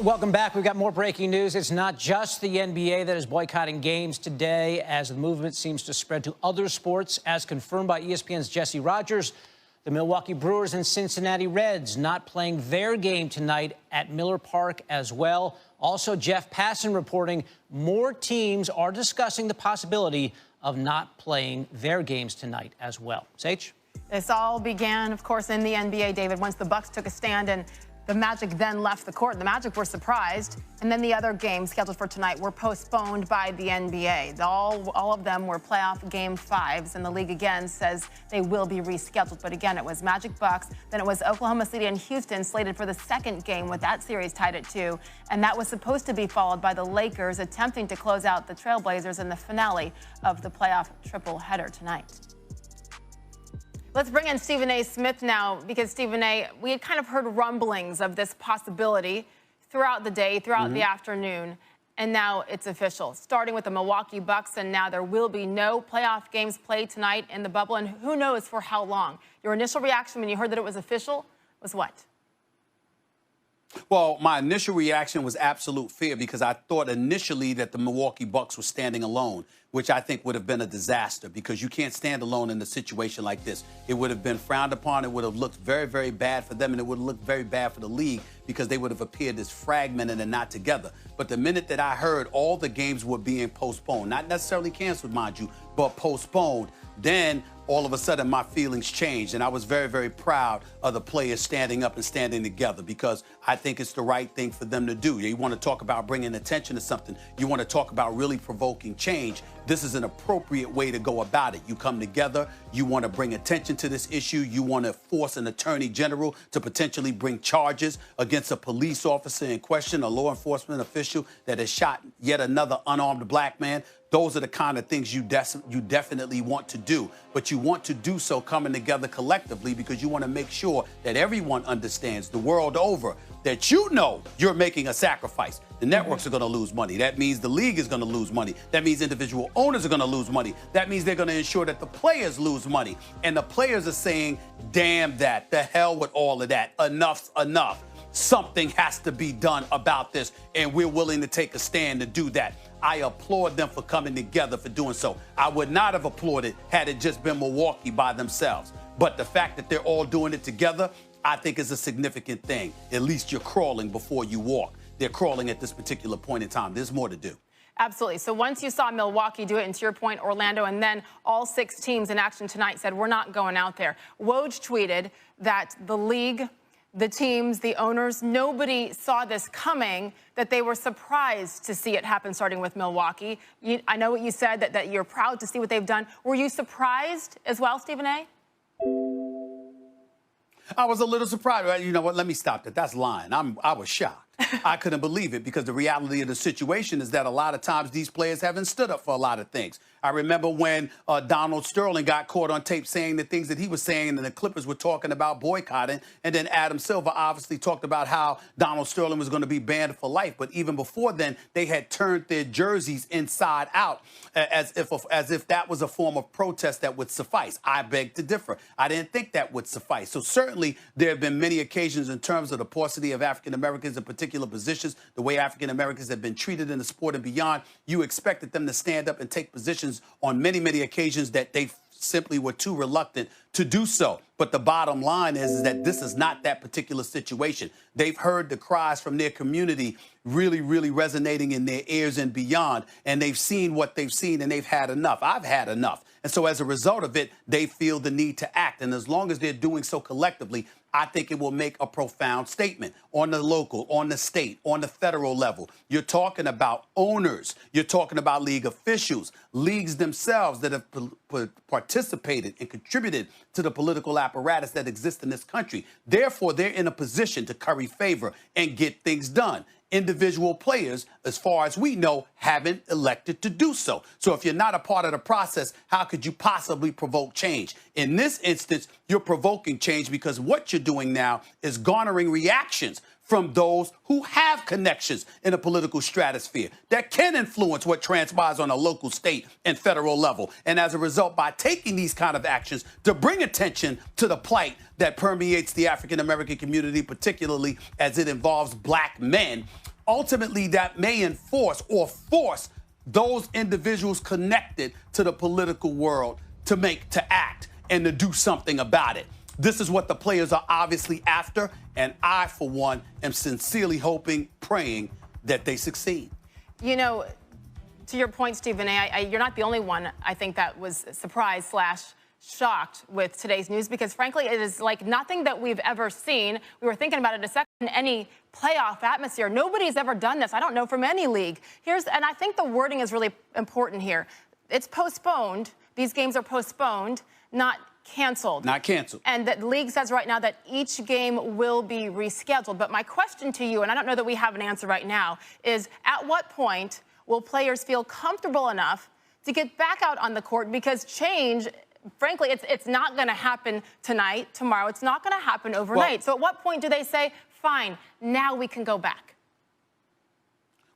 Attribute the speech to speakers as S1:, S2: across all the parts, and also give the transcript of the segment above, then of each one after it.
S1: Welcome back. We've got more breaking news. It's not just the NBA that is boycotting games today, as the movement seems to spread to other sports. As confirmed by ESPN's Jesse Rogers, the Milwaukee Brewers and Cincinnati Reds not playing their game tonight at Miller Park as well. Also, Jeff Passan reporting more teams are discussing the possibility of not playing their games tonight as well. Sage?
S2: This all began, of course, in the NBA, David, once the Bucks took a stand and the Magic then left the court. The Magic were surprised, and then the other games scheduled for tonight were postponed by the NBA. All of them were playoff Game 5s, and the league again says they will be rescheduled. But again, it was Magic Bucks, then it was Oklahoma City and Houston slated for the second game with that series tied at 2, and that was supposed to be followed by the Lakers attempting to close out the Trailblazers in the finale of the playoff triple header tonight. Let's bring in Stephen A. Smith now, because, Stephen A., we had kind of heard rumblings of this possibility throughout the day, throughout the afternoon, and now it's official. Starting with the Milwaukee Bucks, and now there will be no playoff games played tonight in the bubble, and who knows for how long. Your initial reaction when you heard that it was official was what?
S3: Well, my initial reaction was absolute fear, because I thought initially that the Milwaukee Bucks were standing alone, which I think would have been a disaster, because you can't stand alone in a situation like this. It would have been frowned upon. It would have looked very, very bad for them, and it would have looked very bad for the league, because they would have appeared as fragmented and not together. But the minute that I heard all the games were being postponed, not necessarily canceled, mind you, but postponed, then all of a sudden my feelings changed, and I was very, very proud of the players standing up and standing together, because I think it's the right thing for them to do. You want to talk about bringing attention to something. You want to talk about really provoking change. This is an appropriate way to go about it. You come together. You want to bring attention to this issue. You want to force an attorney general to potentially bring charges against a police officer in question, a law enforcement official that has shot yet another unarmed black man. Those are the kind of things you definitely want to do. But you want to do so coming together collectively, because you want to make sure that everyone understands the world over that you know you're making a sacrifice. The networks are going to lose money. That means the league is going to lose money. That means individual owners are going to lose money. That means they're going to ensure that the players lose money. And the players are saying, damn that, the hell with all of that. Enough's enough. Something has to be done about this, and we're willing to take a stand to do that. I applaud them for coming together for doing so. I would not have applauded had it just been Milwaukee by themselves. But the fact that they're all doing it together, I think is a significant thing. At least you're crawling before you walk. They're crawling at this particular point in time. There's more to do.
S2: Absolutely. So once you saw Milwaukee do it, and to your point, Orlando, and then all 6 teams in action tonight said, we're not going out there. Woj tweeted that the league, the teams, the owners, nobody saw this coming, that they were surprised to see it happen, starting with Milwaukee. I know what you said, that you're proud to see what they've done. Were you surprised as well, Stephen A.?
S3: I was a little surprised. You know what? Let me stop that. That's lying. I was shocked. I couldn't believe it, because the reality of the situation is that a lot of times these players haven't stood up for a lot of things. I remember when Donald Sterling got caught on tape saying the things that he was saying, and the Clippers were talking about boycotting, and then Adam Silver obviously talked about how Donald Sterling was going to be banned for life. But even before then, they had turned their jerseys inside out as if that was a form of protest that would suffice. I beg to differ. I didn't think that would suffice. So certainly there have been many occasions in terms of the paucity of African Americans in particular positions, the way African Americans have been treated in the sport and beyond. You expected them to stand up and take positions on many, many occasions that they simply were too reluctant to do so. But the bottom line is that this is not that particular situation. They've heard the cries from their community really, really resonating in their ears and beyond, and they've seen what they've seen, and they've had enough. I've had enough. And so as a result of it, they feel the need to act. And as long as they're doing so collectively, I think it will make a profound statement on the local, on the state, on the federal level. You're talking about owners. You're talking about league officials, leagues themselves that have participated and contributed to the political apparatus that exists in this country. Therefore, they're in a position to curry favor and get things done. Individual players, as far as we know, haven't elected to do so. So if you're not a part of the process, how could you possibly provoke change? In this instance, you're provoking change because what you're doing now is garnering reactions from those who have connections in a political stratosphere that can influence what transpires on a local, state, and federal level. And as a result, by taking these kind of actions to bring attention to the plight that permeates the African-American community, particularly as it involves black men, ultimately that may enforce or force those individuals connected to the political world to act and to do something about it. This is what the players are obviously after, and I, for one, am sincerely hoping, praying that they succeed.
S2: You know, to your point, Stephen A., you're not the only one, I think, that was surprised / shocked with today's news, because frankly, it is like nothing that we've ever seen. We were thinking about it a second, in any playoff atmosphere. Nobody's ever done this, I don't know, from any league. And I think the wording is really important here. It's postponed. These games are postponed, not canceled.
S3: Not canceled.
S2: And the league says right now that each game will be rescheduled. But my question to you, and I don't know that we have an answer right now, is at what point will players feel comfortable enough to get back out on the court? Because change, frankly, it's not going to happen tonight, tomorrow. It's not going to happen overnight. So at what point do they say, fine, now we can go back?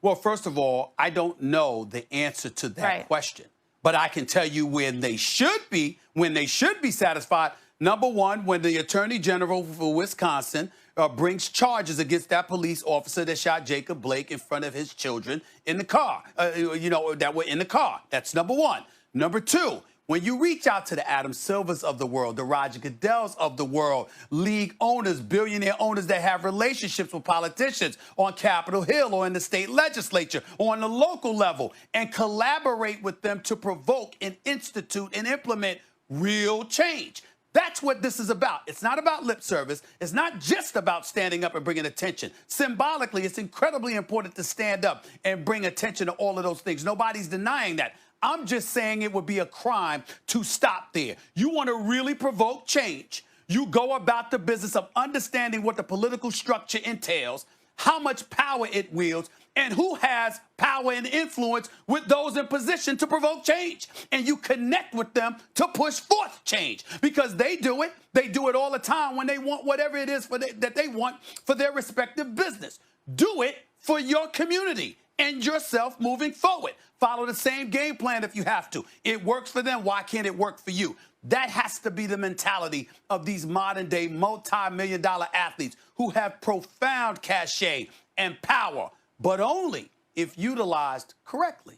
S3: Well, first of all, I don't know the answer to that question. But I can tell you when they should be satisfied. Number one, when the Attorney General for Wisconsin brings charges against that police officer that shot Jacob Blake in front of his children in the car, that were in the car. That's number one. Number two, when you reach out to the Adam Silvers of the world, the Roger Goodells of the world, league owners, billionaire owners that have relationships with politicians on Capitol Hill or in the state legislature or on the local level, and collaborate with them to provoke and institute and implement real change. That's what this is about. It's not about lip service. It's not just about standing up and bringing attention. Symbolically, it's incredibly important to stand up and bring attention to all of those things. Nobody's denying that. I'm just saying it would be a crime to stop there. You want to really provoke change. You go about the business of understanding what the political structure entails, how much power it wields, and who has power and influence with those in position to provoke change. And you connect with them to push forth change, because they do it. They do it all the time when they want whatever it is that they want for their respective business. Do it for your community and yourself moving forward. Follow the same game plan if you have to. It works for them. Why can't it work for you? That has to be the mentality of these modern-day multi-million-dollar athletes who have profound cachet and power, but only if utilized correctly.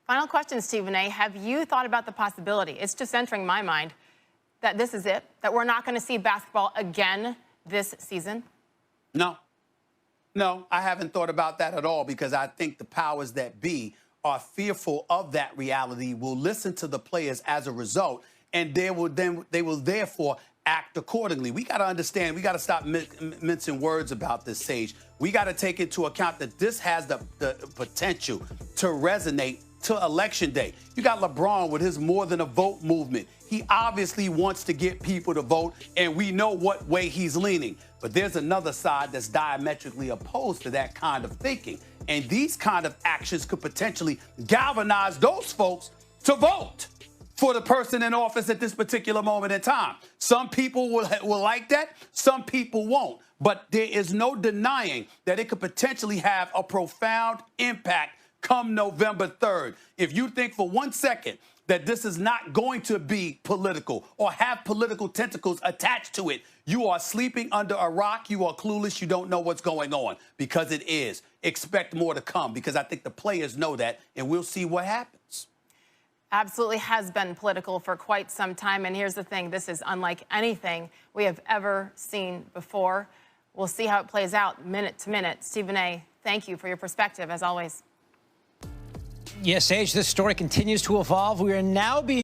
S2: Final question, Stephen A. Have you thought about the possibility, it's just entering my mind, that this is it, that we're not going to see basketball again this season?
S3: No, I haven't thought about that at all, because I think the powers that be are fearful of that reality, will listen to the players as a result, and they will therefore act accordingly. We got to understand, we got to stop mincing words about this, Sage. We got to take into account that this has the potential to resonate to Election Day. You got LeBron with his more than a vote movement. He obviously wants to get people to vote, and we know what way he's leaning. But there's another side that's diametrically opposed to that kind of thinking. And these kind of actions could potentially galvanize those folks to vote for the person in office at this particular moment in time. Some people will like that, some people won't. But there is no denying that it could potentially have a profound impact come November 3rd. If you think for 1 second that this is not going to be political or have political tentacles attached to it, you are sleeping under a rock, you are clueless, you don't know what's going on, because it is. Expect more to come, because I think the players know that, and we'll see what happens.
S2: Absolutely has been political for quite some time, and here's the thing, this is unlike anything we have ever seen before. We'll see how it plays out minute to minute. Stephen A., thank you for your perspective, as always.
S1: Yes, Sage, this story continues to evolve. We are now being